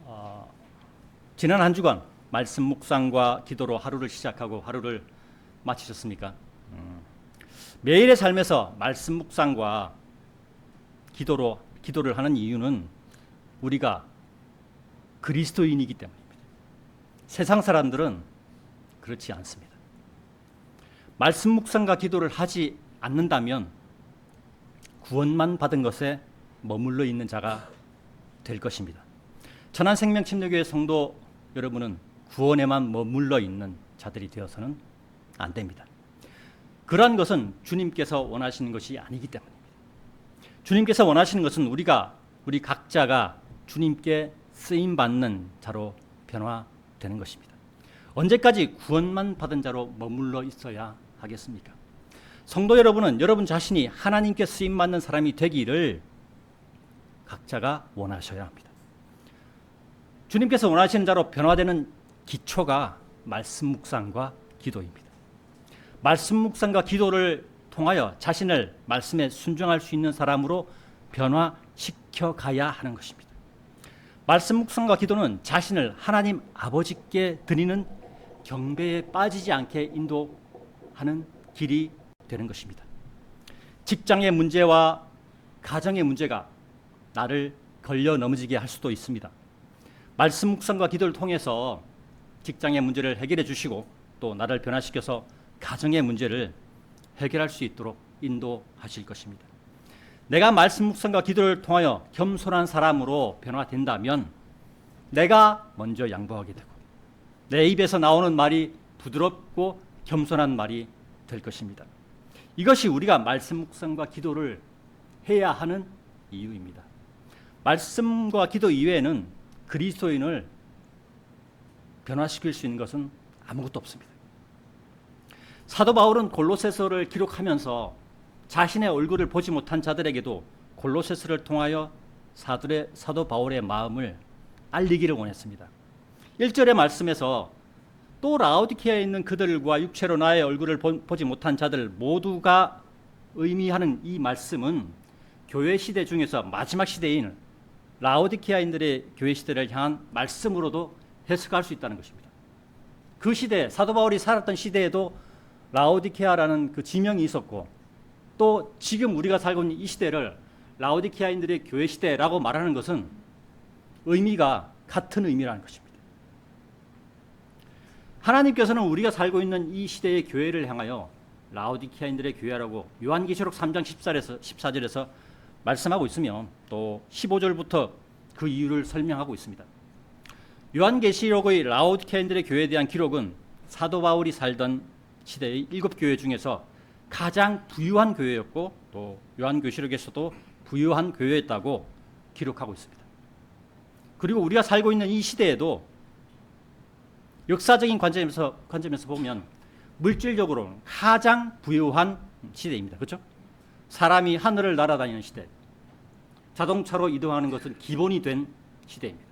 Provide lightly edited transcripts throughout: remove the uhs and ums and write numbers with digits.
자, 지난 한 주간 말씀 묵상과 기도로 하루를 시작하고 하루를 마치셨습니까? 매일의 삶에서 말씀 묵상과 기도를 하는 이유는 우리가 그리스도인이기 때문입니다. 세상 사람들은 그렇지 않습니다. 말씀 묵상과 기도를 하지 않는다면 구원만 받은 것에 머물러 있는 자가 될 것입니다. 천안생명침례교회 성도 여러분은 구원에만 머물러 있는 자들이 되어서는 안 됩니다. 그러한 것은 주님께서 원하시는 것이 아니기 때문입니다. 주님께서 원하시는 것은 우리 각자가 주님께 쓰임받는 자로 변화되는 것입니다. 언제까지 구원만 받은 자로 머물러 있어야 하겠습니까? 성도 여러분은 여러분 자신이 하나님께 쓰임받는 사람이 되기를 각자가 원하셔야 합니다. 주님께서 원하시는 자로 변화되는 기초가 말씀 묵상과 기도입니다. 말씀 묵상과 기도를 통하여 자신을 말씀에 순종할 수 있는 사람으로 변화시켜 가야 하는 것입니다. 말씀 묵상과 기도는 자신을 하나님 아버지께 드리는 경배에 빠지지 않게 인도하는 길이 되는 것입니다. 직장의 문제와 가정의 문제가 나를 걸려 넘어지게 할 수도 있습니다. 말씀 묵상과 기도를 통해서 직장의 문제를 해결해 주시고 또 나를 변화시켜서 가정의 문제를 해결할 수 있도록 인도하실 것입니다. 내가 말씀 묵상과 기도를 통하여 겸손한 사람으로 변화된다면 내가 먼저 양보하게 되고 내 입에서 나오는 말이 부드럽고 겸손한 말이 될 것입니다. 이것이 우리가 말씀 묵상과 기도를 해야 하는 이유입니다. 말씀과 기도 이외에는 그리스도인을 변화시킬 수 있는 것은 아무것도 없습니다. 사도 바울은 골로새서를 기록하면서 자신의 얼굴을 보지 못한 자들에게도 골로새서를 통하여 사도 바울의 마음을 알리기를 원했습니다. 1절의 말씀에서 또 라오디케아에 있는 그들과 육체로 나의 얼굴을 보지 못한 자들 모두가 의미하는 이 말씀은 교회 시대 중에서 마지막 시대인 라오디케아인들의 교회 시대를 향한 말씀으로도 해석할 수 있다는 것입니다. 그 시대, 사도 바울이 살았던 시대에도 라오디케아라는 그 지명이 있었고 또 지금 우리가 살고 있는 이 시대를 라오디케아인들의 교회 시대라고 말하는 것은 의미가 같은 의미라는 것입니다. 하나님께서는 우리가 살고 있는 이 시대의 교회를 향하여 라오디케아인들의 교회라고 요한계시록 3장 14절에서 말씀하고 있으며 또 15절부터 그 이유를 설명하고 있습니다. 요한계시록의 라오디케아인들의 교회에 대한 기록은 사도 바울이 살던 시대의 7교회 중에서 가장 부유한 교회였고 또 요한계시록에서도 부유한 교회였다고 기록하고 있습니다. 그리고 우리가 살고 있는 이 시대에도 역사적인 관점에서 보면 물질적으로 가장 부유한 시대입니다. 그렇죠? 사람이 하늘을 날아다니는 시대, 자동차로 이동하는 것은 기본이 된 시대입니다.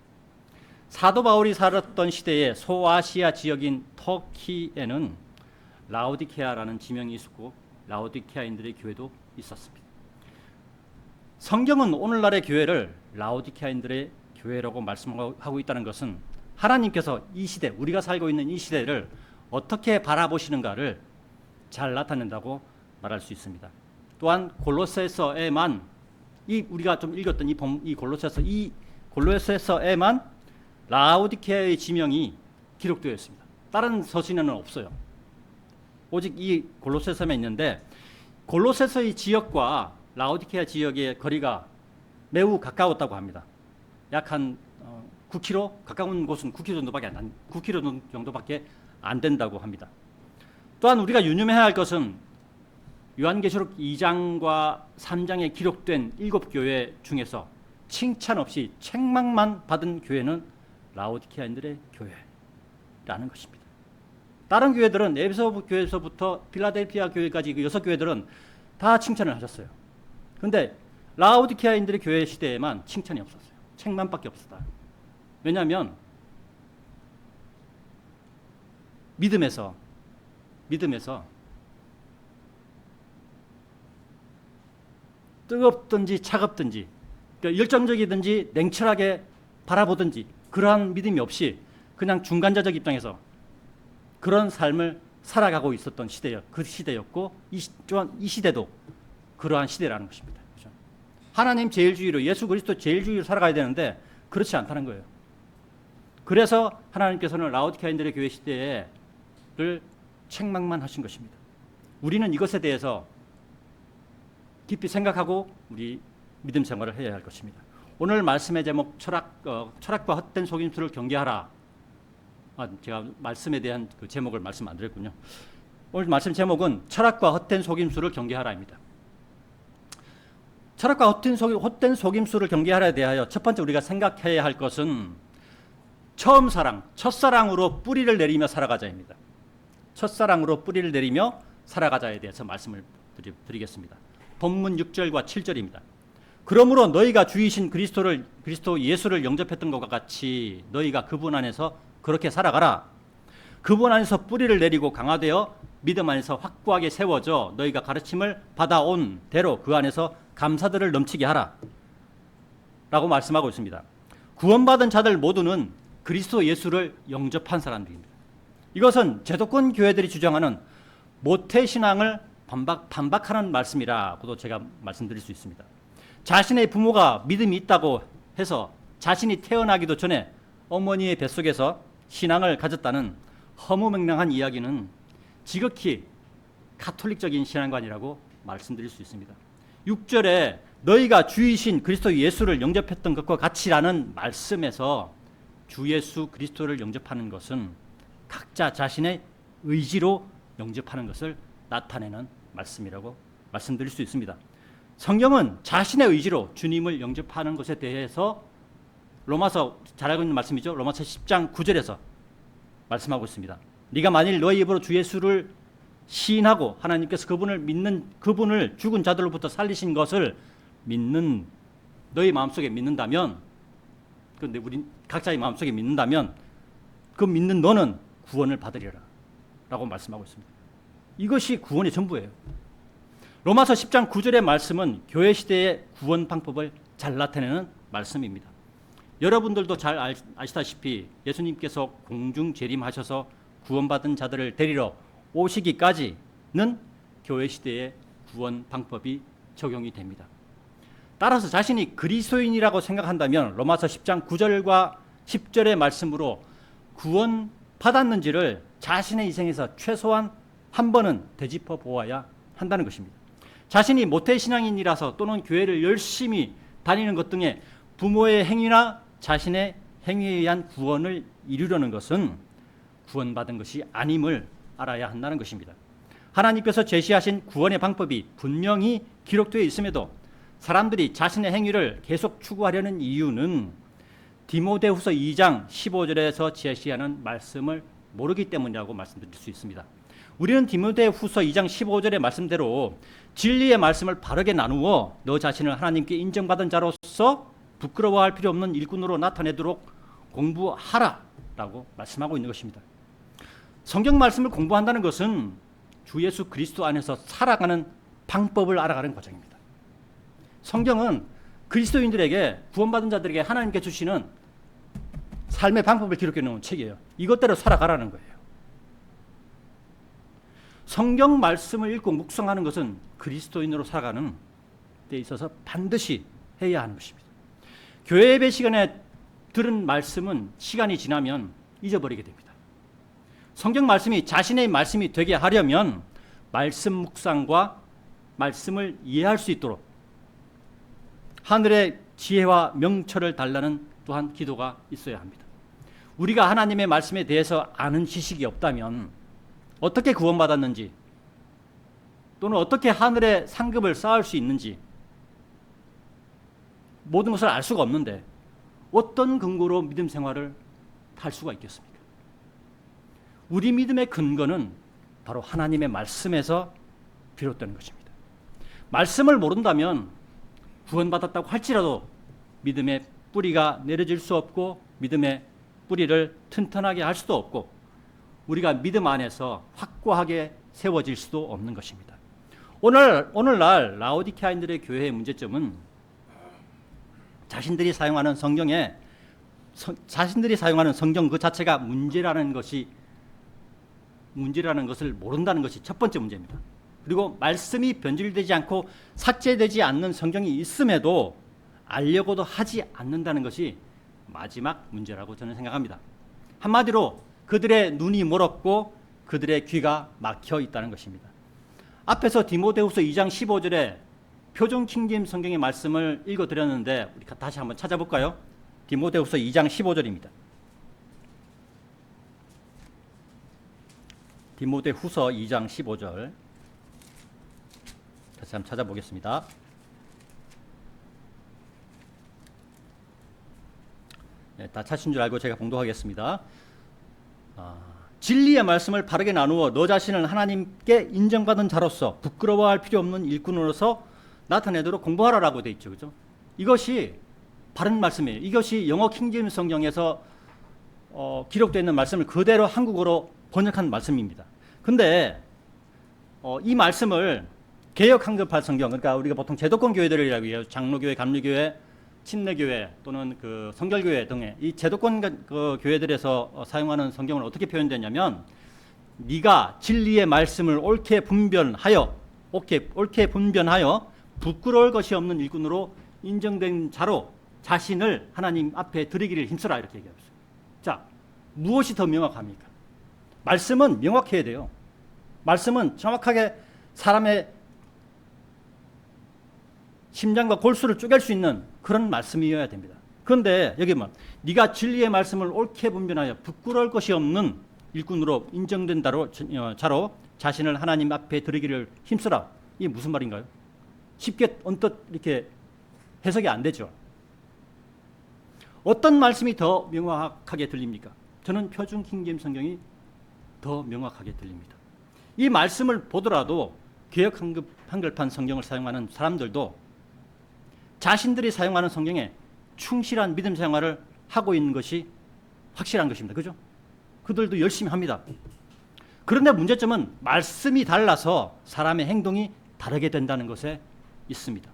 사도 바울이 살았던 시대의 소아시아 지역인 터키에는 라오디케아라는 지명이 있었고 라오디케아인들의 교회도 있었습니다. 성경은 오늘날의 교회를 라오디케아인들의 교회라고 말씀하고 있다는 것은 하나님께서 이 시대, 우리가 살고 있는 이 시대를 어떻게 바라보시는가를 잘 나타낸다고 말할 수 있습니다. 또한 골로새서에만 우리가 좀 읽었던 이 골로새서에만 라오디케아의 지명이 기록되어 있습니다. 다른 서신에는 없어요. 오직 이 골로새서에만 있는데 골로새서의 지역과 라오디케아 지역의 거리가 매우 가까웠다고 합니다. 약 한 9km, 가까운 곳은 9km 정도밖에 안 된다고 합니다. 또한 우리가 유념해야 할 것은 요한계시록 2장과 3장에 기록된 7교회 중에서 칭찬 없이 책망만 받은 교회는 라오디케아인들의 교회라는 것입니다. 다른 교회들은 에베소 교회에서부터 필라델피아 교회까지 그 6교회들은 다 칭찬을 하셨어요. 그런데 라오디케아인들의 교회 시대에만 칭찬이 없었어요. 책망밖에 없었다. 왜냐하면 믿음에서 뜨겁든지 차갑든지 그러니까 열정적이든지 냉철하게 바라보든지 그러한 믿음이 없이 그냥 중간자적 입장에서 그런 삶을 살아가고 있었던 그 시대였고 이 시대도 그러한 시대라는 것입니다. 그렇죠? 하나님 제일주의로 예수 그리스도 제일주의로 살아가야 되는데 그렇지 않다는 거예요. 그래서 하나님께서는 라오디게아인들의 교회 시대를 책망만 하신 것입니다. 우리는 이것에 대해서 깊이 생각하고 우리 믿음 생활을 해야 할 것입니다. 오늘 말씀의 제목 철학과 헛된 속임수를 경계하라. 제가 말씀에 대한 그 제목을 말씀 안 드렸군요. 오늘 말씀 제목은 철학과 헛된 속임수를 경계하라입니다. 철학과 헛된 속임수를 경계하라에 대하여 첫 번째 우리가 생각해야 할 것은 첫사랑으로 뿌리를 내리며 살아가자입니다. 첫사랑으로 뿌리를 내리며 살아가자에 대해서 말씀을 드리겠습니다. 본문 6절과 7절입니다. 그러므로 너희가 주이신 그리스도 예수를 영접했던 것과 같이 너희가 그분 안에서 그렇게 살아가라. 그분 안에서 뿌리를 내리고 강화되어 믿음 안에서 확고하게 세워져 너희가 가르침을 받아온 대로 그 안에서 감사들을 넘치게 하라. 라고 말씀하고 있습니다. 구원받은 자들 모두는 그리스도 예수를 영접한 사람들입니다. 이것은 제도권 교회들이 주장하는 모태신앙을 반박하는 말씀이라고도 제가 말씀드릴 수 있습니다. 자신의 부모가 믿음이 있다고 해서 자신이 태어나기도 전에 어머니의 뱃속에서 신앙을 가졌다는 허무맹랑한 이야기는 지극히 가톨릭적인 신앙관이라고 말씀드릴 수 있습니다. 6절에 너희가 주이신 그리스도 예수를 영접했던 것과 같이라는 말씀에서 주 예수 그리스도를 영접하는 것은 각자 자신의 의지로 영접하는 것을 나타내는 말씀이라고 말씀드릴 수 있습니다. 성경은 자신의 의지로 주님을 영접하는 것에 대해서 로마서 잘 알고 있는 말씀이죠. 로마서 10장 9절에서 말씀하고 있습니다. 네가 만일 너희 입으로 주 예수를 시인하고 하나님께서 그분을 죽은 자들로부터 살리신 것을 믿는 너희 마음속에 믿는다면, 그런데 우리 각자의 마음속에 믿는다면 그 믿는 너는 구원을 받으리라 라고 말씀하고 있습니다. 이것이 구원의 전부예요. 로마서 10장 9절의 말씀은 교회 시대의 구원 방법을 잘 나타내는 말씀입니다. 여러분들도 잘 아시다시피 예수님께서 공중 재림하셔서 구원받은 자들을 데리러 오시기까지는 교회 시대의 구원 방법이 적용이 됩니다. 따라서 자신이 그리스도인이라고 생각한다면 로마서 10장 9절과 10절의 말씀으로 구원받았는지를 자신의 인생에서 최소한 한 번은 되짚어 보아야 한다는 것입니다. 자신이 모태신앙인이라서 또는 교회를 열심히 다니는 것 등의 부모의 행위나 자신의 행위에 의한 구원을 이루려는 것은 구원받은 것이 아님을 알아야 한다는 것입니다. 하나님께서 제시하신 구원의 방법이 분명히 기록되어 있음에도 사람들이 자신의 행위를 계속 추구하려는 이유는 디모데후서 2장 15절에서 제시하는 말씀을 모르기 때문이라고 말씀드릴 수 있습니다. 우리는 디모데후서 2장 15절의 말씀대로 진리의 말씀을 바르게 나누어 너 자신을 하나님께 인정받은 자로서 부끄러워할 필요 없는 일꾼으로 나타내도록 공부하라라고 말씀하고 있는 것입니다. 성경 말씀을 공부한다는 것은 주 예수 그리스도 안에서 살아가는 방법을 알아가는 과정입니다. 성경은 그리스도인들에게 구원받은 자들에게 하나님께 주시는 삶의 방법을 기록해 놓은 책이에요. 이것대로 살아가라는 거예요. 성경 말씀을 읽고 묵상하는 것은 그리스도인으로 살아가는 데 있어서 반드시 해야 하는 것입니다. 교회 예배 시간에 들은 말씀은 시간이 지나면 잊어버리게 됩니다. 성경 말씀이 자신의 말씀이 되게 하려면 말씀 묵상과 말씀을 이해할 수 있도록 하늘의 지혜와 명철을 달라는 또한 기도가 있어야 합니다. 우리가 하나님의 말씀에 대해서 아는 지식이 없다면 어떻게 구원받았는지 또는 어떻게 하늘의 상급을 쌓을 수 있는지 모든 것을 알 수가 없는데 어떤 근거로 믿음 생활을 할 수가 있겠습니까? 우리 믿음의 근거는 바로 하나님의 말씀에서 비롯되는 것입니다. 말씀을 모른다면 구원받았다고 할지라도 믿음의 뿌리가 내려질 수 없고 믿음의 뿌리를 튼튼하게 할 수도 없고 우리가 믿음 안에서 확고하게 세워질 수도 없는 것입니다. 오늘날 라오디게아인들의 교회의 문제점은 자신들이 사용하는 성경 그 자체가 문제라는 것을 모른다는 것이 첫 번째 문제입니다. 그리고 말씀이 변질되지 않고 삭제되지 않는 성경이 있음에도 알려고도 하지 않는다는 것이 마지막 문제라고 저는 생각합니다. 한마디로 그들의 눈이 멀었고 그들의 귀가 막혀 있다는 것입니다. 앞에서 디모데후서 2장 15절에 표준 킹제임스 성경의 말씀을 읽어드렸는데 우리 다시 한번 찾아볼까요? 디모데후서 2장 15절입니다. 디모데후서 2장 15절 다시 한번 찾아보겠습니다. 네, 다 찾으신 줄 알고 제가 봉독하겠습니다. 진리의 말씀을 바르게 나누어 너 자신을 하나님께 인정받은 자로서 부끄러워할 필요 없는 일꾼으로서 나타내도록 공부하라라고 되어 있죠. 그죠? 이것이 바른 말씀이에요. 이것이 영어 킹제임스 성경에서 기록되어 있는 말씀을 그대로 한국어로 번역한 말씀입니다. 근데 이 말씀을 개역 한글판 성경, 그러니까 우리가 보통 제도권 교회들이라고 해요. 장로교회, 감리교회, 침례교회 또는 그 성결교회 등의 이 제도권 그 교회들에서 사용하는 성경을 어떻게 표현되냐면 네가 진리의 말씀을 옳게 분별하여 부끄러울 것이 없는 일꾼으로 인정된 자로 자신을 하나님 앞에 드리기를 힘쓰라 이렇게 얘기하고 있어요. 자, 무엇이 더 명확합니까? 말씀은 명확해야 돼요. 말씀은 정확하게 사람의 심장과 골수를 쪼갤 수 있는 그런 말씀이어야 됩니다. 그런데 여기 뭐 네가 진리의 말씀을 옳게 분별하여 부끄러울 것이 없는 일꾼으로 인정된 자로 자신을 하나님 앞에 드리기를 힘쓰라. 이게 무슨 말인가요? 쉽게 언뜻 이렇게 해석이 안 되죠. 어떤 말씀이 더 명확하게 들립니까? 저는 표준 킹제임스 성경이 더 명확하게 들립니다. 이 말씀을 보더라도 개역 한글판 성경을 사용하는 사람들도 자신들이 사용하는 성경에 충실한 믿음 생활을 하고 있는 것이 확실한 것입니다. 그죠? 그들도 열심히 합니다. 그런데 문제점은 말씀이 달라서 사람의 행동이 다르게 된다는 것에 있습니다.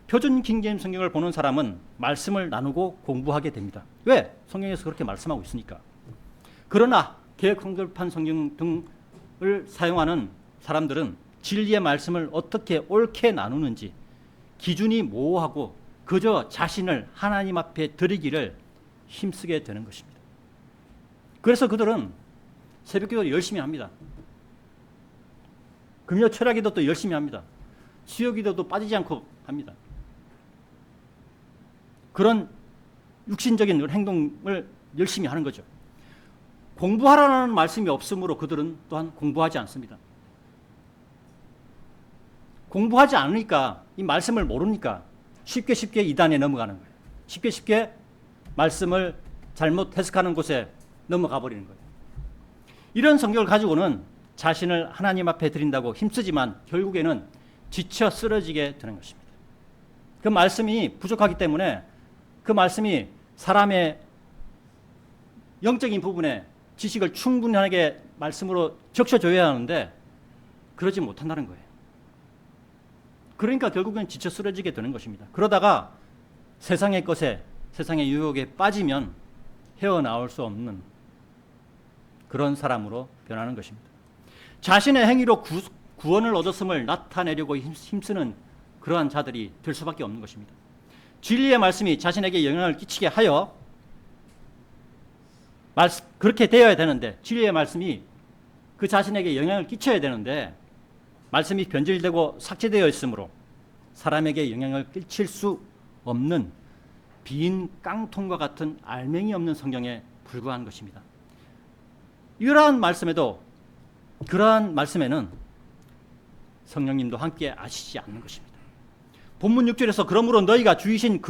표준 킹제임스 성경을 보는 사람은 말씀을 나누고 공부하게 됩니다. 왜? 성경에서 그렇게 말씀하고 있으니까. 그러나 개역 한글판 성경 등을 사용하는 사람들은 진리의 말씀을 어떻게 옳게 나누는지 기준이 모호하고 그저 자신을 하나님 앞에 드리기를 힘쓰게 되는 것입니다. 그래서 그들은 새벽기도 열심히 합니다. 금요 철야기도도 열심히 합니다. 수요기도도 빠지지 않고 합니다. 그런 육신적인 행동을 열심히 하는 거죠. 공부하라는 말씀이 없으므로 그들은 또한 공부하지 않습니다. 공부하지 않으니까 이 말씀을 모르니까 쉽게 이단에 넘어가는 거예요. 쉽게 말씀을 잘못 해석하는 곳에 넘어가 버리는 거예요. 이런 성경을 가지고는 자신을 하나님 앞에 드린다고 힘쓰지만 결국에는 지쳐 쓰러지게 되는 것입니다. 그 말씀이 부족하기 때문에 그 말씀이 사람의 영적인 부분에 지식을 충분하게 말씀으로 적셔줘야 하는데 그러지 못한다는 거예요. 그러니까 결국엔 지쳐 쓰러지게 되는 것입니다. 그러다가 세상의 것에, 세상의 유혹에 빠지면 헤어나올 수 없는 그런 사람으로 변하는 것입니다. 자신의 행위로 구원을 얻었음을 나타내려고 힘쓰는 그러한 자들이 될 수밖에 없는 것입니다. 진리의 말씀이 자신에게 영향을 끼치게 하여 그렇게 되어야 되는데 진리의 말씀이 그 자신에게 영향을 끼쳐야 되는데 말씀이 변질되고 삭제되어 있으므로 사람에게 영향을 끼칠 수 없는 빈 깡통과 같은 알맹이 없는 성경에 불과한 것입니다. 이러한 그러한 말씀에는 성령님도 함께 아시지 않는 것입니다. 본문 6절에서 그러므로 너희가 주이신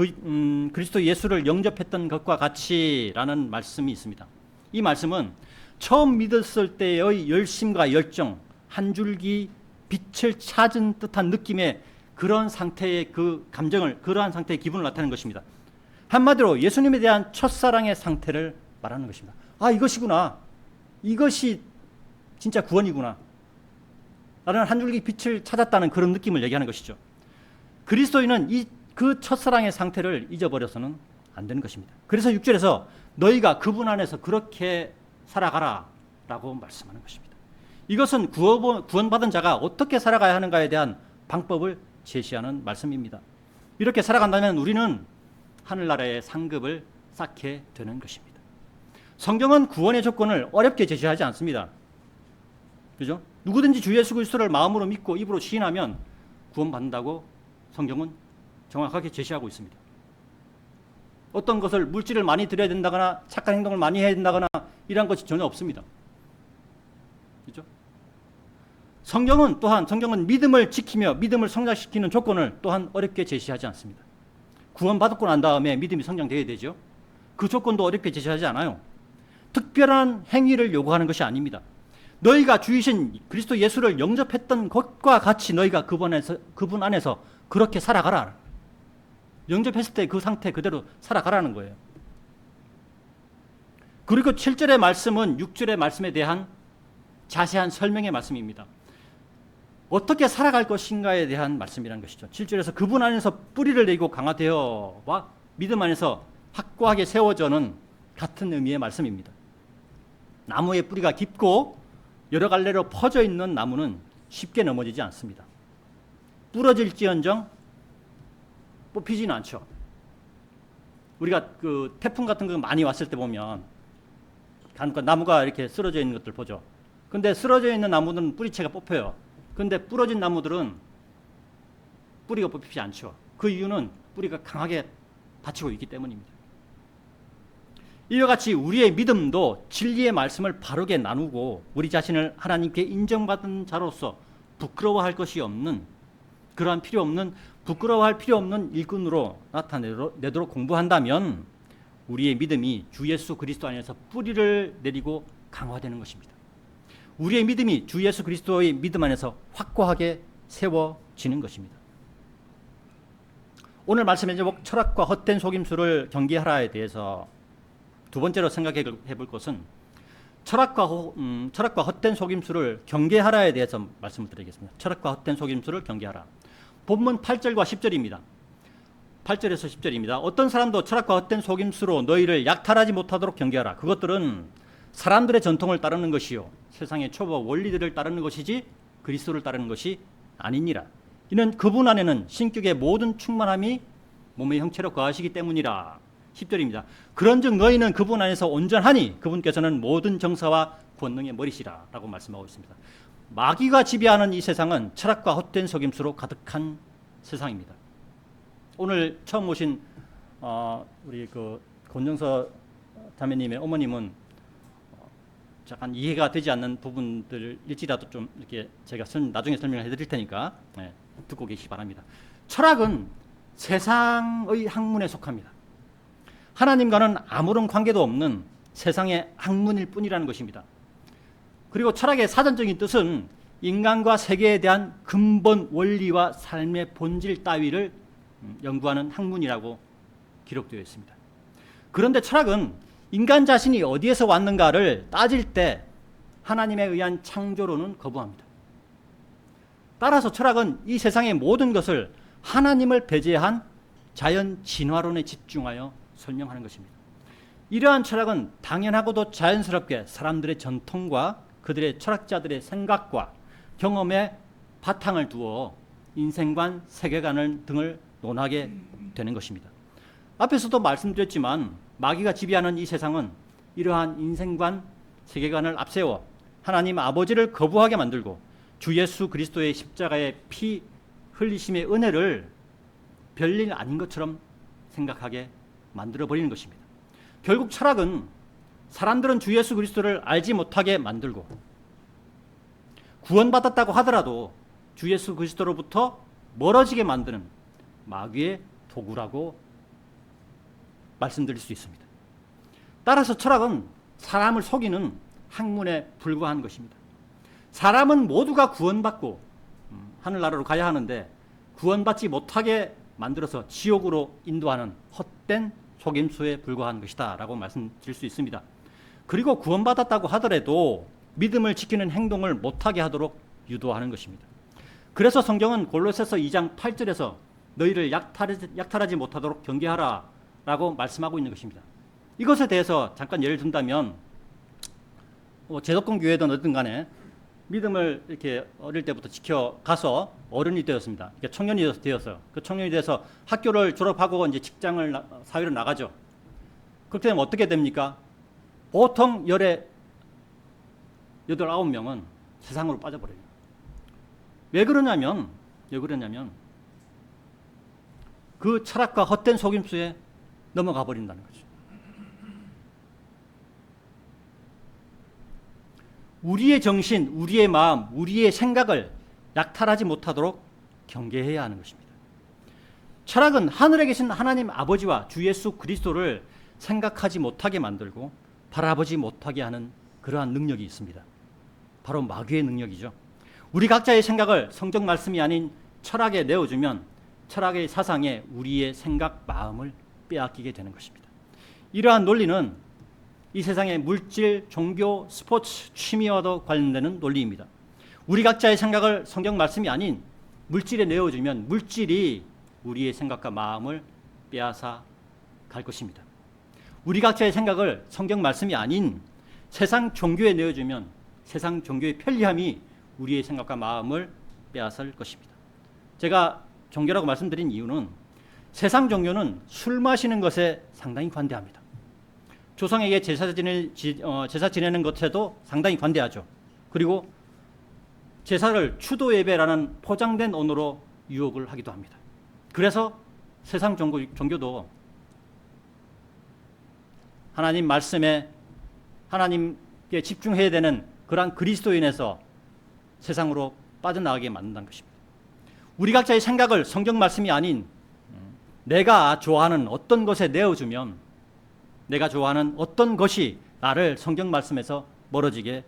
그리스도 예수를 영접했던 것과 같이라는 말씀이 있습니다. 이 말씀은 처음 믿었을 때의 열심과 열정, 한 줄기 빛을 찾은 듯한 느낌의 그런 상태의 그 감정을, 그러한 상태의 기분을 나타내는 것입니다. 한마디로 예수님에 대한 첫사랑의 상태를 말하는 것입니다. 아, 이것이구나. 이것이 진짜 구원이구나. 나는 한 줄기 빛을 찾았다는 그런 느낌을 얘기하는 것이죠. 그리스도인은 이 그 첫사랑의 상태를 잊어버려서는 안 되는 것입니다. 그래서 6절에서 너희가 그분 안에서 그렇게 살아가라 라고 말씀하는 것입니다. 이것은 구원받은 자가 어떻게 살아가야 하는가에 대한 방법을 제시하는 말씀입니다. 이렇게 살아간다면 우리는 하늘나라의 상급을 쌓게 되는 것입니다. 성경은 구원의 조건을 어렵게 제시하지 않습니다. 그죠? 누구든지 주 예수 그리스도를 마음으로 믿고 입으로 시인하면 구원받는다고 성경은 정확하게 제시하고 있습니다. 어떤 것을 물질을 많이 드려야 된다거나 착한 행동을 많이 해야 된다거나 이런 것이 전혀 없습니다. 그죠? 성경은 믿음을 지키며 믿음을 성장시키는 조건을 또한 어렵게 제시하지 않습니다. 구원받고 난 다음에 믿음이 성장되어야 되죠. 그 조건도 어렵게 제시하지 않아요. 특별한 행위를 요구하는 것이 아닙니다. 너희가 주이신 그리스도 예수를 영접했던 것과 같이 너희가 그분 안에서 그렇게 살아가라. 영접했을 때 그 상태 그대로 살아가라는 거예요. 그리고 7절의 말씀은 6절의 말씀에 대한 자세한 설명의 말씀입니다. 어떻게 살아갈 것인가에 대한 말씀이라는 것이죠. 7절에서 그분 안에서 뿌리를 내고 강화되어와 믿음 안에서 확고하게 세워져는 같은 의미의 말씀입니다. 나무의 뿌리가 깊고 여러 갈래로 퍼져 있는 나무는 쉽게 넘어지지 않습니다. 부러질지언정 뽑히지는 않죠. 우리가 그 태풍 같은 거 많이 왔을 때 보면 나무가 이렇게 쓰러져 있는 것들 보죠. 근데 쓰러져 있는 나무는 뿌리채가 뽑혀요. 근데 부러진 나무들은 뿌리가 뽑히지 않죠. 그 이유는 뿌리가 강하게 받치고 있기 때문입니다. 이와 같이 우리의 믿음도 진리의 말씀을 바르게 나누고 우리 자신을 하나님께 인정받은 자로서 부끄러워할 것이 없는 부끄러워할 필요 없는 일꾼으로 나타내도록 공부한다면 우리의 믿음이 주 예수 그리스도 안에서 뿌리를 내리고 강화되는 것입니다. 우리의 믿음이 주 예수 그리스도의 믿음 안에서 확고하게 세워지는 것입니다. 오늘 말씀의 제목 철학과 헛된 속임수를 경계하라에 대해서 두 번째로 생각해 볼 것은 철학과 헛된 속임수를 경계하라에 대해서 말씀을 드리겠습니다. 철학과 헛된 속임수를 경계하라. 본문 8절과 10절입니다. 8절에서 10절입니다. 어떤 사람도 철학과 헛된 속임수로 너희를 약탈하지 못하도록 경계하라. 그것들은 사람들의 전통을 따르는 것이요 세상의 초보 원리들을 따르는 것이지 그리스도를 따르는 것이 아니니라. 이는 그분 안에는 신격의 모든 충만함이 몸의 형체로 거하시기 때문이라. 10절입니다. 그런즉 너희는 그분 안에서 온전하니 그분께서는 모든 정사와 권능의 머리시라 라고 말씀하고 있습니다. 마귀가 지배하는 이 세상은 철학과 헛된 속임수로 가득한 세상입니다. 오늘 처음 오신 우리 그 권정서 자매님의 어머님은 약간 이해가 되지 않는 부분들일지라도 좀 이렇게 제가 나중에 설명을 해드릴 테니까 듣고 계시기 바랍니다. 철학은 세상의 학문에 속합니다. 하나님과는 아무런 관계도 없는 세상의 학문일 뿐이라는 것입니다. 그리고 철학의 사전적인 뜻은 인간과 세계에 대한 근본 원리와 삶의 본질 따위를 연구하는 학문이라고 기록되어 있습니다. 그런데 철학은 인간 자신이 어디에서 왔는가를 따질 때 하나님에 의한 창조론은 거부합니다. 따라서 철학은 이 세상의 모든 것을 하나님을 배제한 자연 진화론에 집중하여 설명하는 것입니다. 이러한 철학은 당연하고도 자연스럽게 사람들의 전통과 그들의 철학자들의 생각과 경험에 바탕을 두어 인생관, 세계관 등을 논하게 되는 것입니다. 앞에서도 말씀드렸지만 마귀가 지배하는 이 세상은 이러한 인생관, 세계관을 앞세워 하나님 아버지를 거부하게 만들고 주 예수 그리스도의 십자가의 피 흘리심의 은혜를 별일 아닌 것처럼 생각하게 만들어버리는 것입니다. 결국 철학은 사람들은 주 예수 그리스도를 알지 못하게 만들고 구원받았다고 하더라도 주 예수 그리스도로부터 멀어지게 만드는 마귀의 도구라고 말씀드릴 수 있습니다. 따라서 철학은 사람을 속이는 학문에 불과한 것입니다. 사람은 모두가 구원받고 하늘나라로 가야 하는데 구원받지 못하게 만들어서 지옥으로 인도하는 헛된 속임수에 불과한 것이다 라고 말씀드릴 수 있습니다. 그리고 구원받았다고 하더라도 믿음을 지키는 행동을 못하게 하도록 유도하는 것입니다. 그래서 성경은 골로새서 2장 8절에서 너희를 약탈하지 못하도록 경계하라 라고 말씀하고 있는 것입니다. 이것에 대해서 잠깐 예를 든다면 제독권 교회든 어든 간에 믿음을 이렇게 어릴 때부터 지켜가서 어른이 되었습니다. 청년이 되었어요. 그 청년이 돼서 학교를 졸업하고 이제 직장을 사회로 나가죠. 그렇게 되면 어떻게 됩니까? 보통 열에 8, 9명은 세상으로 빠져버려요. 왜 그러냐면 그 철학과 헛된 속임수에 넘어가 버린다는 거죠. 우리의 정신, 우리의 마음, 우리의 생각을 약탈하지 못하도록 경계해야 하는 것입니다. 철학은 하늘에 계신 하나님 아버지와 주 예수 그리스도를 생각하지 못하게 만들고 바라보지 못하게 하는 그러한 능력이 있습니다. 바로 마귀의 능력이죠. 우리 각자의 생각을 성경 말씀이 아닌 철학에 내어주면 철학의 사상에 우리의 생각, 마음을 빼앗기게 되는 것입니다. 이러한 논리는 이 세상의 물질, 종교, 스포츠, 취미와도 관련되는 논리입니다. 우리 각자의 생각을 성경 말씀이 아닌 물질에 내어주면 물질이 우리의 생각과 마음을 빼앗아 갈 것입니다. 우리 각자의 생각을 성경 말씀이 아닌 세상 종교에 내어주면 세상 종교의 편리함이 우리의 생각과 마음을 빼앗을 것입니다. 제가 종교라고 말씀드린 이유는 세상 종교는 술 마시는 것에 상당히 관대합니다. 조상에게 제사 지내는 것에도 상당히 관대하죠. 그리고 제사를 추도 예배라는 포장된 언어로 유혹을 하기도 합니다. 그래서 세상 종교도 하나님 말씀에 하나님께 집중해야 되는 그러한 그리스도인에서 세상으로 빠져나가게 만든다는 것입니다. 우리 각자의 생각을 성경 말씀이 아닌 내가 좋아하는 어떤 것에 내어주면 내가 좋아하는 어떤 것이 나를 성경 말씀에서 멀어지게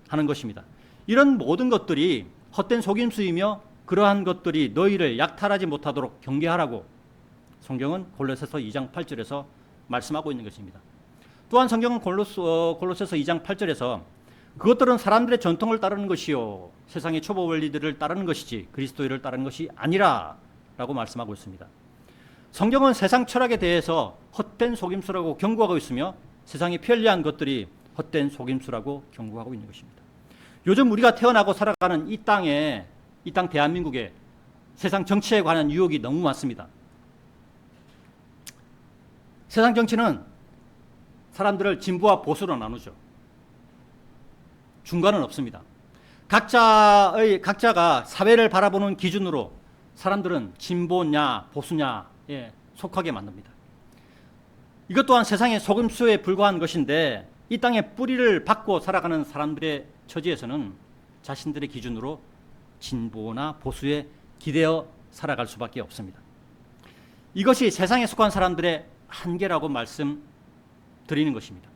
하는 것입니다. 이런 모든 것들이 헛된 속임수이며 그러한 것들이 너희를 약탈하지 못하도록 경계하라고 성경은 골로새서 2장 8절에서 말씀하고 있는 것입니다. 또한 성경은 골로새서 2장 8절에서 그것들은 사람들의 전통을 따르는 것이요 세상의 초보 원리들을 따르는 것이지 그리스도를 따르는 것이 아니라 라고 말씀하고 있습니다. 성경은 세상 철학에 대해서 헛된 속임수라고 경고하고 있으며 세상의 편리한 것들이 헛된 속임수라고 경고하고 있는 것입니다. 요즘 우리가 태어나고 살아가는 이 땅 대한민국에 세상 정치에 관한 유혹이 너무 많습니다. 세상 정치는 사람들을 진보와 보수로 나누죠. 중간은 없습니다. 각자가 사회를 바라보는 기준으로 사람들은 진보냐 보수냐에 속하게 만듭니다. 이것 또한 세상의 속임수에 불과한 것인데 이 땅에 뿌리를 박고 살아가는 사람들의 처지에서는 자신들의 기준으로 진보나 보수에 기대어 살아갈 수밖에 없습니다. 이것이 세상에 속한 사람들의 한계라고 말씀드리는 것입니다.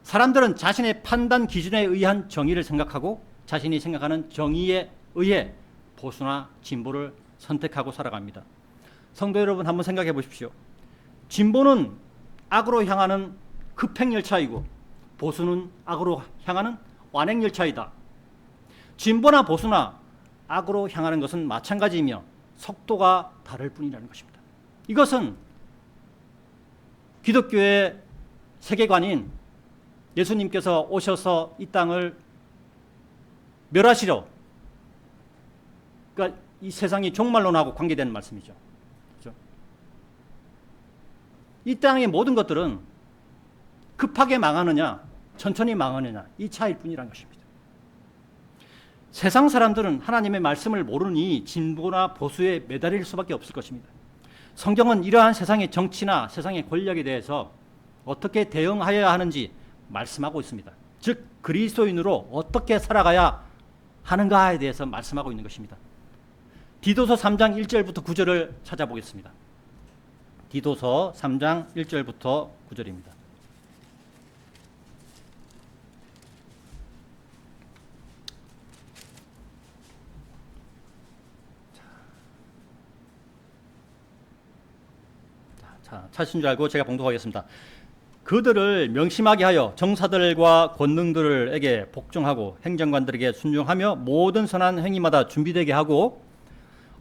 사람들은 자신의 판단 기준에 의한 정의를 생각하고 자신이 생각하는 정의에 의해 보수나 진보를 선택하고 살아갑니다. 성도 여러분 한번 생각해 보십시오. 진보는 악으로 향하는 급행열차이고 보수는 악으로 향하는 완행열차이다. 진보나 보수나 악으로 향하는 것은 마찬가지이며 속도가 다를 뿐이라는 것입니다. 이것은 기독교의 세계관인 예수님께서 오셔서 이 땅을 멸하시려 그러니까 이 세상이 종말론하고 관계되는 말씀이죠. 그렇죠? 이 땅의 모든 것들은 급하게 망하느냐 천천히 망하느냐 이 차이일 뿐이라는 것입니다. 세상 사람들은 하나님의 말씀을 모르니 진보나 보수에 매달릴 수밖에 없을 것입니다. 성경은 이러한 세상의 정치나 세상의 권력에 대해서 어떻게 대응하여야 하는지 말씀하고 있습니다. 즉 그리스도인으로 어떻게 살아가야 하는가에 대해서 말씀하고 있는 것입니다. 디도서 3장 1절부터 9절을 찾아보겠습니다. 디도서 3장 1절부터 9절입니다. 찾으신 줄 알고 제가 봉독하겠습니다. 그들을 명심하게 하여 정사들과 권능들에게 복종하고 행정관들에게 순종하며 모든 선한 행위마다 준비되게 하고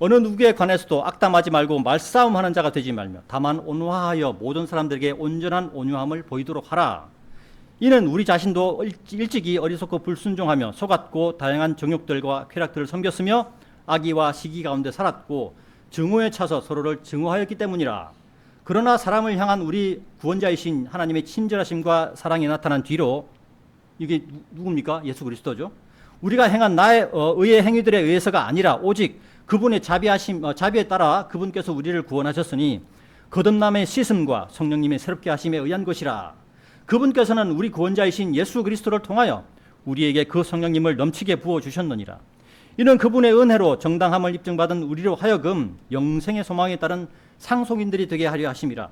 어느 누구에 관해서도 악담하지 말고 말싸움하는 자가 되지 말며 다만 온화하여 모든 사람들에게 온전한 온유함을 보이도록 하라. 이는 우리 자신도 일찍이 어리석고 불순종하며 속았고 다양한 정욕들과 쾌락들을 섬겼으며 악의와 시기 가운데 살았고 증오에 차서 서로를 증오하였기 때문이라. 그러나 사람을 향한 우리 구원자이신 하나님의 친절하심과 사랑이 나타난 뒤로, 이게 누굽니까? 예수 그리스도죠. 우리가 행한 나의 의의 행위들에 의해서가 아니라 오직 그분의 자비에 따라 그분께서 우리를 구원하셨으니 거듭남의 씻음과 성령님의 새롭게 하심에 의한 것이라. 그분께서는 우리 구원자이신 예수 그리스도를 통하여 우리에게 그 성령님을 넘치게 부어주셨느니라. 이는 그분의 은혜로 정당함을 입증받은 우리로 하여금 영생의 소망에 따른 상속인들이 되게 하려 하심이라.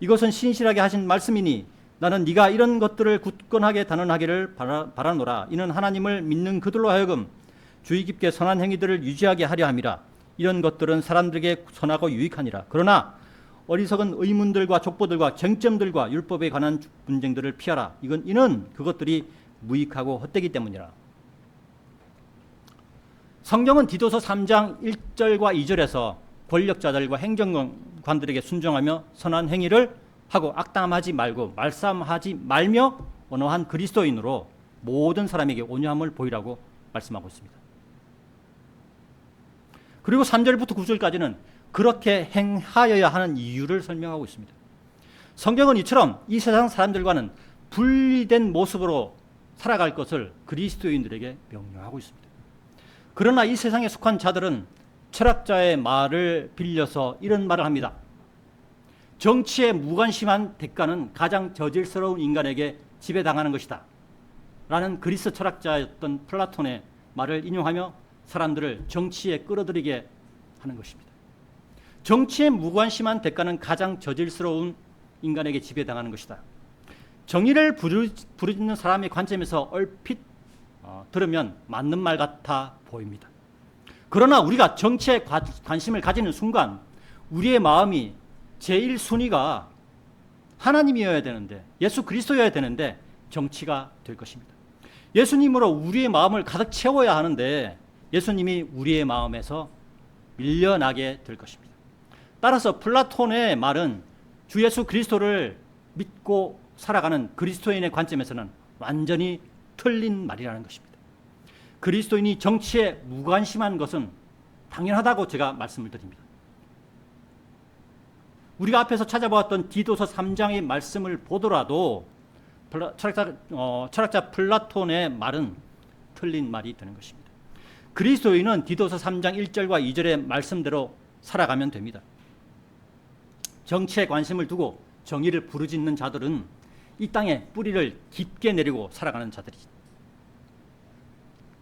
이것은 신실하게 하신 말씀이니 나는 네가 이런 것들을 굳건하게 단언하기를 바라노라. 이는 하나님을 믿는 그들로 하여금 주의 깊게 선한 행위들을 유지하게 하려 함이라. 이런 것들은 사람들에게 선하고 유익하니라. 그러나 어리석은 의문들과 족보들과 쟁점들과 율법에 관한 분쟁들을 피하라. 이는 그것들이 무익하고 헛되기 때문이라. 성경은 디도서 3장 1절과 2절에서 권력자들과 행정관들에게 순종하며 선한 행위를 하고 악담하지 말고 말싸움하지 말며 온화한 그리스도인으로 모든 사람에게 온유함을 보이라고 말씀하고 있습니다. 그리고 3절부터 9절까지는 그렇게 행하여야 하는 이유를 설명하고 있습니다. 성경은 이처럼 이 세상 사람들과는 분리된 모습으로 살아갈 것을 그리스도인들에게 명령하고 있습니다. 그러나 이 세상에 속한 자들은 철학자의 말을 빌려서 이런 말을 합니다. 정치에 무관심한 대가는 가장 저질스러운 인간에게 지배당하는 것이다 라는 그리스 철학자였던 플라톤의 말을 인용하며 사람들을 정치에 끌어들이게 하는 것입니다. 정치에 무관심한 대가는 가장 저질스러운 인간에게 지배당하는 것이다. 정의를 부르짖는 사람의 관점에서 얼핏 들으면 맞는 말 같아 보입니다. 그러나 우리가 정치에 관심을 가지는 순간 우리의 마음이 제일 순위가 하나님이어야 되는데, 예수 그리스도여야 되는데 정치가 될 것입니다. 예수님으로 우리의 마음을 가득 채워야 하는데 예수님이 우리의 마음에서 밀려나게 될 것입니다. 따라서 플라톤의 말은 주 예수 그리스도를 믿고 살아가는 그리스도인의 관점에서는 완전히 틀린 말이라는 것입니다. 그리스도인이 정치에 무관심한 것은 당연하다고 제가 말씀을 드립니다. 우리가 앞에서 찾아보았던 디도서 3장의 말씀을 보더라도 철학자 플라톤의 말은 틀린 말이 되는 것입니다. 그리스도인은 디도서 3장 1절과 2절의 말씀대로 살아가면 됩니다. 정치에 관심을 두고 정의를 부르짖는 자들은 이 땅에 뿌리를 깊게 내리고 살아가는 자들이죠.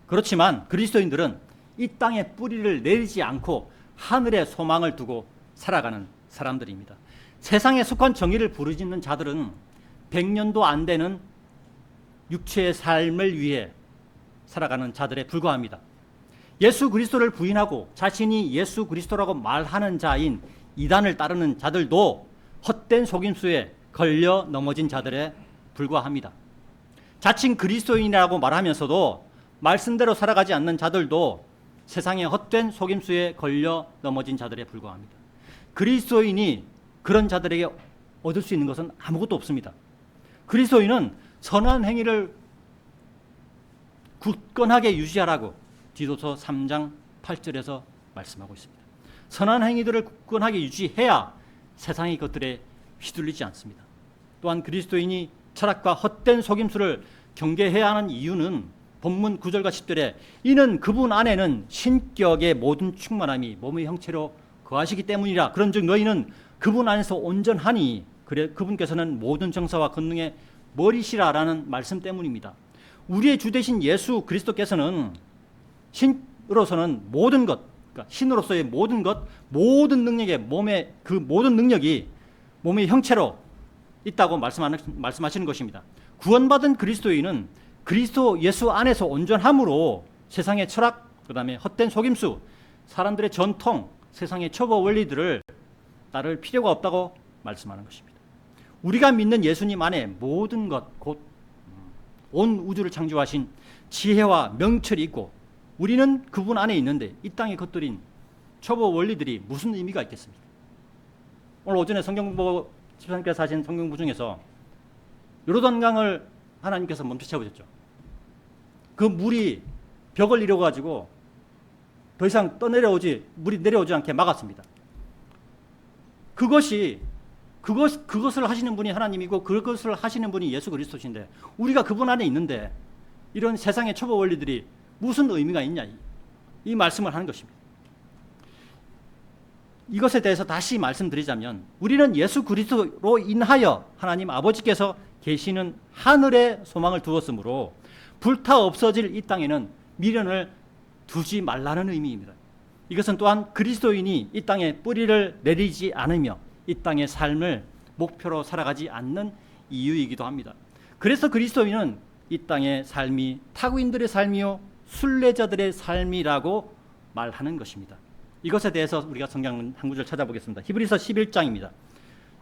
그렇지만 그리스도인들은 이 땅에 뿌리를 내리지 않고 하늘에 소망을 두고 살아가는 사람들입니다. 세상에 속한 정의를 부르짖는 자들은 100년도 안 되는 육체의 삶을 위해 살아가는 자들에 불과합니다. 예수 그리스도를 부인하고 자신이 예수 그리스도라고 말하는 자인 이단을 따르는 자들도 헛된 속임수에 걸려 넘어진 자들에 불과합니다. 자칭 그리스도인이라고 말하면서도 말씀대로 살아가지 않는 자들도 세상의 헛된 속임수에 걸려 넘어진 자들에 불과합니다. 그리스도인이 그런 자들에게 얻을 수 있는 것은 아무것도 없습니다. 그리스도인은 선한 행위를 굳건하게 유지하라고 디도서 3장 8절에서 말씀하고 있습니다. 선한 행위들을 굳건하게 유지해야 세상의 것들에 휘둘리지 않습니다. 또한 그리스도인이 철학과 헛된 속임수를 경계해야 하는 이유는 본문 9절과 10절에 이는 그분 안에는 신격의 모든 충만함이 몸의 형체로 거하시기 때문이라. 그런즉 너희는 그분 안에서 온전하니 그래 그분께서는 모든 정사와 권능의 머리시라라는 말씀 때문입니다. 우리의 주 되신 예수 그리스도께서는 신으로서는 모든 것, 그러니까 신으로서의 모든 것, 모든 능력의 몸의 그 모든 능력이 몸의 형체로 있다고 말씀하시는 것입니다. 구원받은 그리스도인은 그리스도 예수 안에서 온전함으로 세상의 철학, 그다음에 헛된 속임수, 사람들의 전통, 세상의 초보 원리들을 따를 필요가 없다고 말씀하는 것입니다. 우리가 믿는 예수님 안에 모든 것, 곧 온 우주를 창조하신 지혜와 명철이 있고 우리는 그분 안에 있는데 이 땅의 것들인 초보 원리들이 무슨 의미가 있겠습니까? 오늘 오전에 성경공부 집사님께서 하신 성경공부 중에서 요르단강을 하나님께서 멈춰 채우셨죠. 그 물이 벽을 이루어가지고 더 이상 물이 내려오지 않게 막았습니다. 그것을 하시는 분이 하나님이고 그것을 하시는 분이 예수 그리스도신데 우리가 그분 안에 있는데 이런 세상의 초보 원리들이 무슨 의미가 있냐 이 말씀을 하는 것입니다. 이것에 대해서 다시 말씀드리자면 우리는 예수 그리스도로 인하여 하나님 아버지께서 계시는 하늘에 소망을 두었으므로 불타 없어질 이 땅에는 미련을 두지 말라는 의미입니다. 이것은 또한 그리스도인이 이 땅에 뿌리를 내리지 않으며 이 땅의 삶을 목표로 살아가지 않는 이유이기도 합니다. 그래서 그리스도인은 이 땅의 삶이 타국인들의 삶이요 순례자들의 삶이라고 말하는 것입니다. 이것에 대해서 우리가 성경 한 구절 찾아보겠습니다. 히브리서 11장입니다.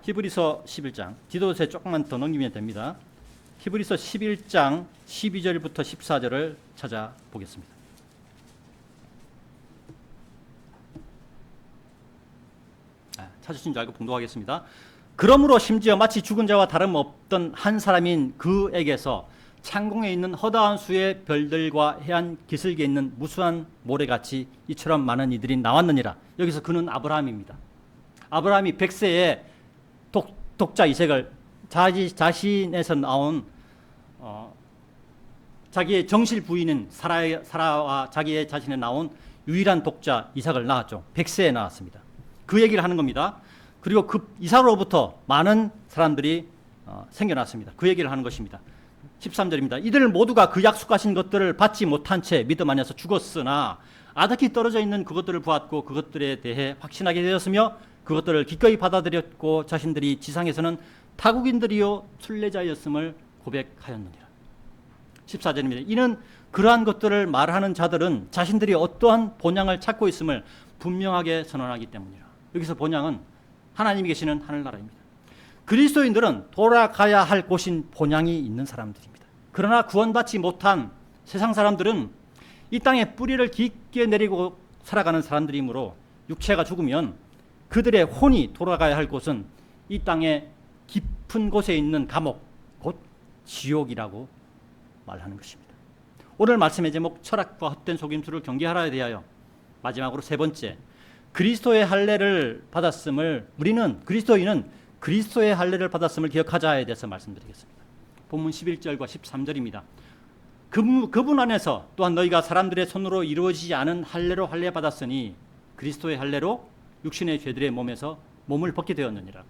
히브리서 11장 디도서에 조금만 더 넘기면 됩니다. 히브리서 11장 12절부터 14절을 찾아보겠습니다. 찾으신 줄 알고 봉독하겠습니다. 그러므로 심지어 마치 죽은 자와 다름없던 한 사람인 그에게서 창공에 있는 허다한 수의 별들과 해안 기슭에 있는 무수한 모래같이 이처럼 많은 이들이 나왔느니라. 여기서 그는 아브라함입니다. 아브라함이 100세에 독자 이삭을 자신에서 나온 자기의 정실 부인인 사라와 자기의 자신에 나온 유일한 독자 이삭을 낳았죠. 100세에 낳았습니다. 그 얘기를 하는 겁니다. 그리고 그 이삭으로부터 많은 사람들이 생겨났습니다. 그 얘기를 하는 것입니다. 13절입니다. 이들 모두가 그 약속하신 것들을 받지 못한 채 믿음 안에서 죽었으나 아득히 떨어져 있는 그것들을 보았고 그것들에 대해 확신하게 되었으며 그것들을 기꺼이 받아들였고 자신들이 지상에서는 타국인들이요 순례자였음을 고백하였느니라. 14절입니다. 이는 그러한 것들을 말하는 자들은 자신들이 어떠한 본향을 찾고 있음을 분명하게 선언하기 때문이라. 여기서 본향은 하나님이 계시는 하늘나라입니다. 그리스도인들은 돌아가야 할 곳인 본향이 있는 사람들입니다. 그러나 구원받지 못한 세상 사람들은 이 땅에 뿌리를 깊게 내리고 살아가는 사람들이므로 육체가 죽으면 그들의 혼이 돌아가야 할 곳은 이 땅의 깊은 곳에 있는 감옥, 곧 지옥이라고 말하는 것입니다. 오늘 말씀의 제목 철학과 헛된 속임수를 경계하라에 대하여 마지막으로 세 번째, 그리스도의 할례를 받았음을 우리는 그리스도인은 그리스도의 할례를 받았음을 기억하자에 대해서 말씀드리겠습니다. 본문 11절과 13절입니다. 그분 안에서 또한 너희가 사람들의 손으로 이루어지지 않은 할례로 할례 받았으니 그리스도의 할례로 육신의 죄들의 몸에서 몸을 벗게 되었느니라.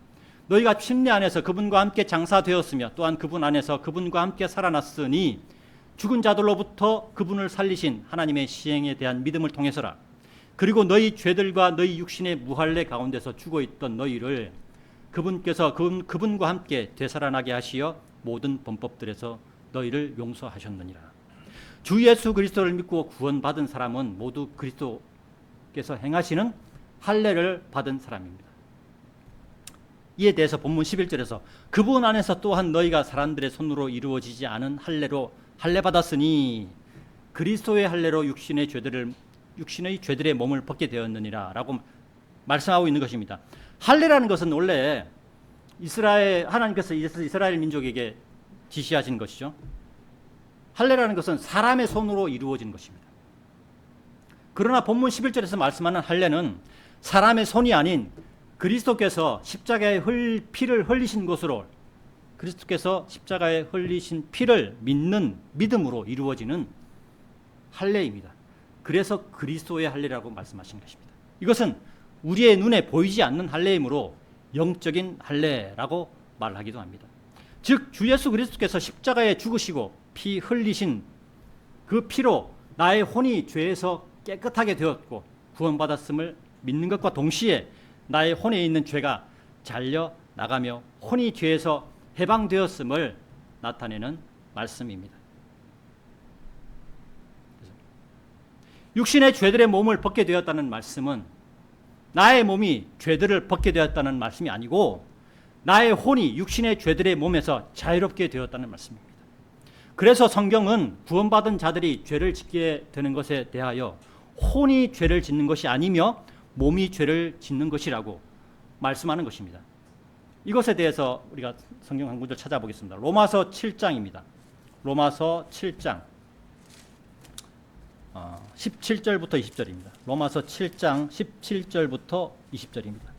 너희가 침례 안에서 그분과 함께 장사되었으며 또한 그분 안에서 그분과 함께 살아났으니 죽은 자들로부터 그분을 살리신 하나님의 시행에 대한 믿음을 통해서라. 그리고 너희 죄들과 너희 육신의 무할례 가운데서 죽어있던 너희를 그분께서 그분과 함께 되살아나게 하시어 모든 범법들에서 너희를 용서하셨느니라. 주 예수 그리스도를 믿고 구원받은 사람은 모두 그리스도께서 행하시는 할례를 받은 사람입니다. 이에 대해서 본문 11절에서 그분 안에서 또한 너희가 사람들의 손으로 이루어지지 않은 할례로 할례 받았으니 그리스도의 할례로 육신의 죄들의 몸을 벗게 되었느니라 라고 말씀하고 있는 것입니다. 할례라는 것은 원래 하나님께서 이스라엘 민족에게 지시하신 것이죠. 할례라는 것은 사람의 손으로 이루어진 것입니다. 그러나 본문 11절에서 말씀하는 할례는 사람의 손이 아닌 그리스도께서 십자가에 피를 흘리신 것으로 그리스도께서 십자가에 흘리신 피를 믿는 믿음으로 이루어지는 할례입니다. 그래서 그리스도의 할례라고 말씀하신 것입니다. 이것은 우리의 눈에 보이지 않는 할례이므로 영적인 할례라고 말하기도 합니다. 즉 주 예수 그리스도께서 십자가에 죽으시고 피 흘리신 그 피로 나의 혼이 죄에서 깨끗하게 되었고 구원받았음을 믿는 것과 동시에 나의 혼에 있는 죄가 잘려 나가며 혼이 죄에서 해방되었음을 나타내는 말씀입니다. 육신의 죄들의 몸을 벗게 되었다는 말씀은 나의 몸이 죄들을 벗게 되었다는 말씀이 아니고 나의 혼이 육신의 죄들의 몸에서 자유롭게 되었다는 말씀입니다. 그래서 성경은 구원받은 자들이 죄를 짓게 되는 것에 대하여 혼이 죄를 짓는 것이 아니며 몸이 죄를 짓는 것이라고 말씀하는 것입니다. 이것에 대해서 우리가 성경 한 구절 찾아보겠습니다. 로마서 7장입니다. 로마서 7장 17절부터 20절입니다. 로마서 7장 17절부터 20절입니다.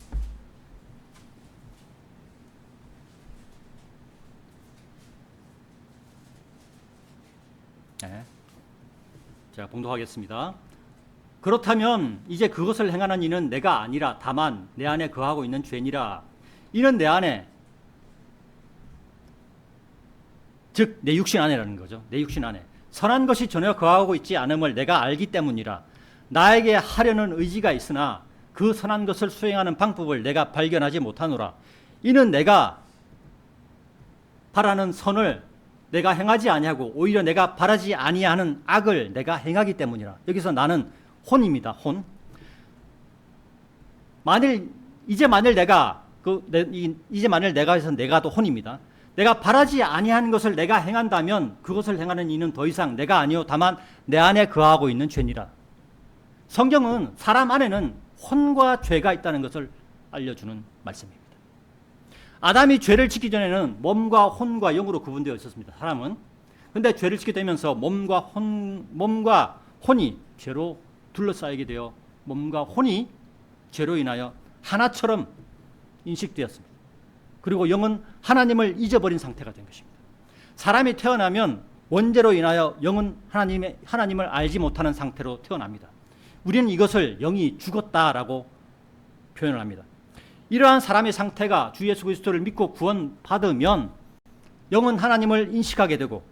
네. 제가 봉독하겠습니다. 그렇다면 이제 그것을 행하는 이는 내가 아니라 다만 내 안에 거하고 있는 죄니라. 이는 내 안에, 즉 내 육신 안에라는 거죠. 내 육신 안에 선한 것이 전혀 거하고 있지 않음을 내가 알기 때문이라. 나에게 하려는 의지가 있으나 그 선한 것을 수행하는 방법을 내가 발견하지 못하노라. 이는 내가 바라는 선을 내가 행하지 아니하고 오히려 내가 바라지 아니하는 악을 내가 행하기 때문이라. 여기서 나는 혼입니다. 혼. 이제 만일 내가 해서 내가도 혼입니다. 내가 바라지 아니하는 것을 내가 행한다면 그것을 행하는 이는 더 이상 내가 아니요 다만 내 안에 거하고 있는 죄니라. 성경은 사람 안에는 혼과 죄가 있다는 것을 알려주는 말씀입니다. 아담이 죄를 짓기 전에는 몸과 혼과 영으로 구분되어 있었습니다. 사람은. 그런데 죄를 짓게 되면서 몸과 혼이 죄로 둘러싸이게 되어 몸과 혼이 죄로 인하여 하나처럼 인식되었습니다. 그리고 영은 하나님을 잊어버린 상태가 된 것입니다. 사람이 태어나면 원죄로 인하여 영은 하나님을 알지 못하는 상태로 태어납니다. 우리는 이것을 영이 죽었다라고 표현을 합니다. 이러한 사람의 상태가 주 예수 그리스도를 믿고 구원받으면 영은 하나님을 인식하게 되고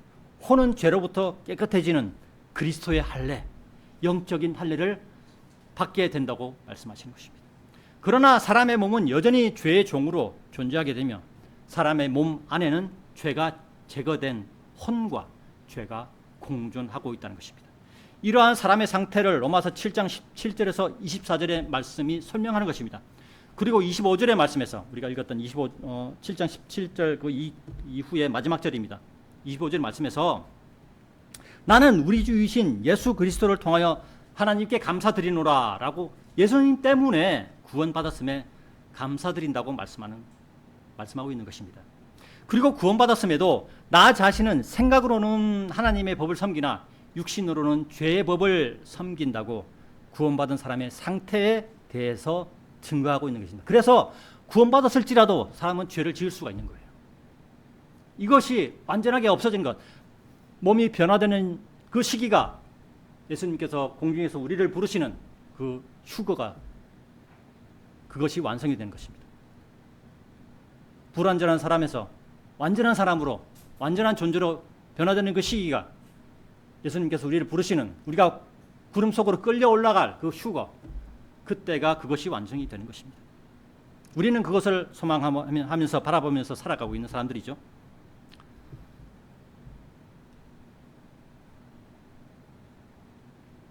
혼은 죄로부터 깨끗해지는 그리스도의 할례, 영적인 할례를 받게 된다고 말씀하시는 것입니다. 그러나 사람의 몸은 여전히 죄의 종으로 존재하게 되며 사람의 몸 안에는 죄가 제거된 혼과 죄가 공존하고 있다는 것입니다. 이러한 사람의 상태를 로마서 7장 17절에서 24절의 말씀이 설명하는 것입니다. 그리고 25절의 말씀에서 우리가 읽었던 7장 17절 그 이후의 마지막 절입니다. 25절 말씀에서 나는 우리 주이신 예수 그리스도를 통하여 하나님께 감사드리노라 라고 예수님 때문에 구원받았음에 감사드린다고 말씀하고 있는 것입니다. 그리고 구원받았음에도 나 자신은 생각으로는 하나님의 법을 섬기나 육신으로는 죄의 법을 섬긴다고 구원받은 사람의 상태에 대해서 증거하고 있는 것입니다. 그래서 구원받았을지라도 사람은 죄를 지을 수가 있는 거예요. 이것이 완전하게 없어진 것, 몸이 변화되는 그 시기가 예수님께서 공중에서 우리를 부르시는 그 휴거가 그것이 완성이 된 것입니다. 불완전한 사람에서 완전한 사람으로 완전한 존재로 변화되는 그 시기가 예수님께서 우리를 부르시는 우리가 구름 속으로 끌려 올라갈 그 휴거, 그때가 그것이 완성이 되는 것입니다. 우리는 그것을 소망하면서 바라보면서 살아가고 있는 사람들이죠.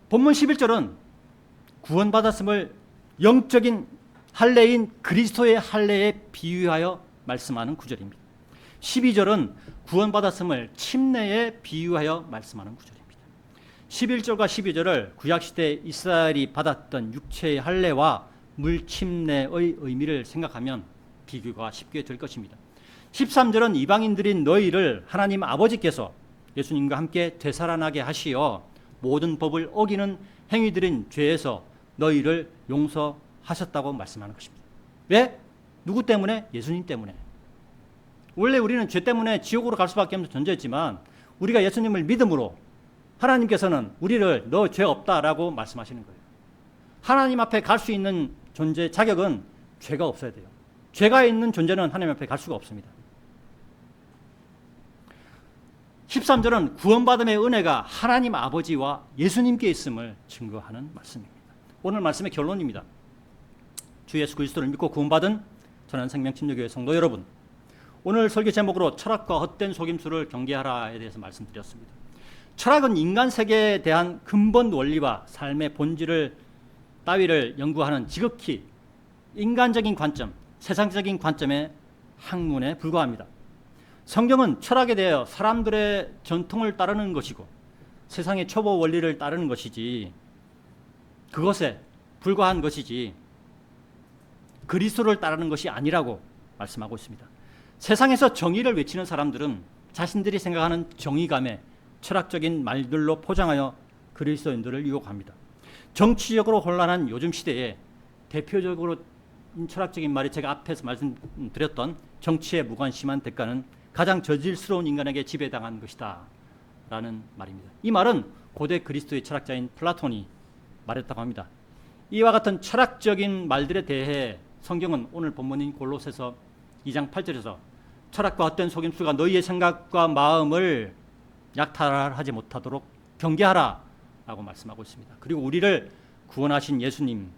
본문 11절은 구원받았음을 영적인 할례인 그리스도의 할례에 비유하여 말씀하는 구절입니다. 12절은 구원받았음을 침례에 비유하여 말씀하는 구절입니다. 11절과 12절을 구약시대 이스라엘이 받았던 육체의 할례와 물침례의 의미를 생각하면 비교가 쉽게 될 것입니다. 13절은 이방인들인 너희를 하나님 아버지께서 예수님과 함께 되살아나게 하시어 모든 법을 어기는 행위들인 죄에서 너희를 용서하셨다고 말씀하는 것입니다. 왜? 누구 때문에? 예수님 때문에. 원래 우리는 죄 때문에 지옥으로 갈 수밖에 없는 존재였지만 우리가 예수님을 믿음으로 하나님께서는 우리를 너 죄 없다라고 말씀하시는 거예요. 하나님 앞에 갈 수 있는 존재 자격은 죄가 없어야 돼요. 죄가 있는 존재는 하나님 앞에 갈 수가 없습니다. 13절은 구원받음의 은혜가 하나님 아버지와 예수님께 있음을 증거하는 말씀입니다. 오늘 말씀의 결론입니다. 주 예수 그리스도를 믿고 구원받은 전환생명 침례교회 성도 여러분, 오늘 설교 제목으로 철학과 헛된 속임수를 경계하라에 대해서 말씀드렸습니다. 철학은 인간 세계에 대한 근본 원리와 삶의 본질을 따위를 연구하는 지극히 인간적인 관점, 세상적인 관점의 학문에 불과합니다. 성경은 철학에 대하여 사람들의 전통을 따르는 것이고 세상의 초보 원리를 따르는 것이지 그것에 불과한 것이지 그리스도를 따르는 것이 아니라고 말씀하고 있습니다. 세상에서 정의를 외치는 사람들은 자신들이 생각하는 정의감에 철학적인 말들로 포장하여 그리스도인들을 유혹합니다. 정치적으로 혼란한 요즘 시대에 대표적으로 철학적인 말이 제가 앞에서 말씀드렸던 정치에 무관심한 대가는 가장 저질스러운 인간에게 지배당한 것이다 라는 말입니다. 이 말은 고대 그리스도의 철학자인 플라톤이 말했다고 합니다. 이와 같은 철학적인 말들에 대해 성경은 오늘 본문인 골로새서 2장 8절에서 철학과 헛된 속임수가 너희의 생각과 마음을 약탈하지 못하도록 경계하라 라고 말씀하고 있습니다. 그리고 우리를 구원하신 예수님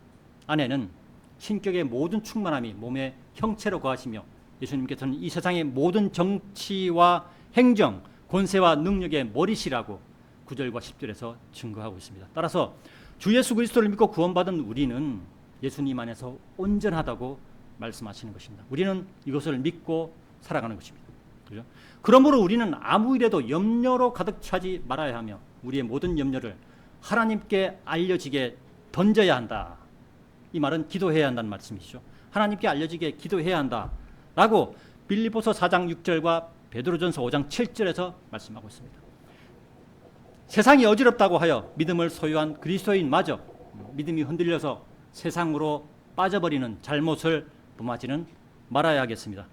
안에는 신격의 모든 충만함이 몸의 형체로 거하시며 예수님께서는 이 세상의 모든 정치와 행정, 권세와 능력의 머리시라고 9절과 10절에서 증거하고 있습니다. 따라서 주 예수 그리스도를 믿고 구원받은 우리는 예수님 안에서 온전하다고 말씀하시는 것입니다. 우리는 이것을 믿고 살아가는 것입니다. 그렇죠? 그러므로 우리는 아무 일에도 염려로 가득 차지 말아야 하며 우리의 모든 염려를 하나님께 알려지게 던져야 한다. 이 말은 기도해야 한다는 말씀이시죠. 하나님께 알려지게 기도해야 한다라고 빌립보서 4장 6절과 베드로전서 5장 7절에서 말씀하고 있습니다. 세상이 어지럽다고 하여 믿음을 소유한 그리스도인마저 믿음이 흔들려서 세상으로 빠져버리는 잘못을 범하지는 말아야 하겠습니다.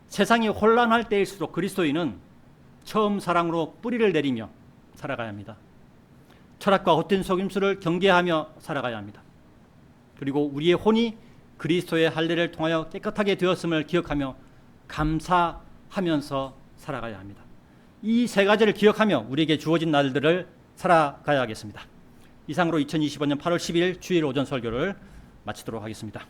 세상이 혼란할 때일수록 그리스도인은 처음 사랑으로 뿌리를 내리며 살아가야 합니다. 철학과 헛된 속임수를 경계하며 살아가야 합니다. 그리고 우리의 혼이 그리스도의 할례를 통하여 깨끗하게 되었음을 기억하며 감사하면서 살아가야 합니다. 이 세 가지를 기억하며 우리에게 주어진 날들을 살아가야 하겠습니다. 이상으로 2025년 8월 10일 주일 오전 설교를 마치도록 하겠습니다.